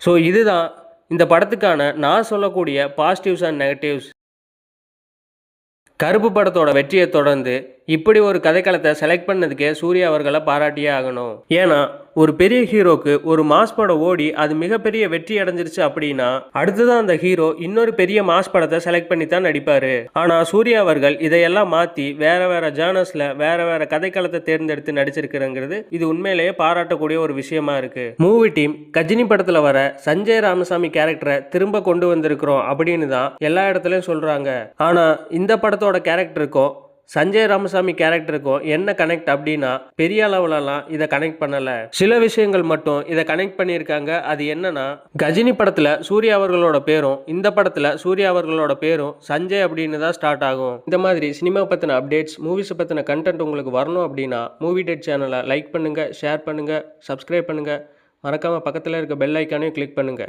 So இதுதான் இந்த படத்துக்கான நான் சொல்லக்கூடிய பாசிட்டிவ்ஸ் அண்ட் நெகட்டிவ்ஸ். கருப்பு படத்தோட வெற்றியை தொடர்ந்து இப்படி ஒரு கதைக்களத்தை செலக்ட் பண்ணதுக்கே சூர்யா அவர்களை பாராட்டியே ஆகணும். ஏன்னா ஒரு பெரிய ஹீரோக்கு ஒரு மாஸ் படம் ஓடி அது மிகப்பெரிய வெற்றி அடைஞ்சிருச்சு அப்படின்னா அடுத்ததான் அந்த ஹீரோ இன்னொரு பெரிய மாஸ் படத்தை செலக்ட் பண்ணி தான் நடிப்பாரு. ஆனா சூர்யா அவர்கள் இதையெல்லாம் மாத்தி வேற வேற ஜானர்ஸ்ல வேற வேற கதைக்களத்தை தேர்ந்தெடுத்து நடிச்சிருக்கிறங்கிறது இது உண்மையிலேயே பாராட்டக்கூடிய ஒரு விஷயமா இருக்கு. மூவி டீம் கஜினி படத்துல வர சஞ்சய் ராமசாமி கேரக்டரை திரும்ப கொண்டு வந்திருக்கிறோம் அப்படின்னு தான் எல்லா இடத்துலயும் சொல்றாங்க. ஆனா இந்த படத்தோட கேரக்டருக்கும் சஞ்சய் ராமசாமி கேரக்டருக்கும் என்ன கனெக்ட் அப்படின்னா பெரிய அளவுலலாம் இதை கனெக்ட் பண்ணல. சில விஷயங்கள் மட்டும் இதை கனெக்ட் பண்ணியிருக்காங்க. அது என்னன்னா கஜினி படத்துல சூர்யா அவர்களோட பேரும் இந்த படத்துல சூர்யா அவர்களோட பேரும் சஞ்சய் அப்படின்னு தான் ஸ்டார்ட் ஆகும். இந்த மாதிரி சினிமா பத்தின அப்டேட்ஸ், மூவிஸ் பத்தின கண்டென்ட் உங்களுக்கு வரணும் அப்படின்னா மூவி டேட் சேனலை லைக் பண்ணுங்க, ஷேர் பண்ணுங்க, சப்ஸ்கிரைப் பண்ணுங்க. மறக்காம பக்கத்தில் இருக்க பெல் ஐக்கானையும் கிளிக் பண்ணுங்க.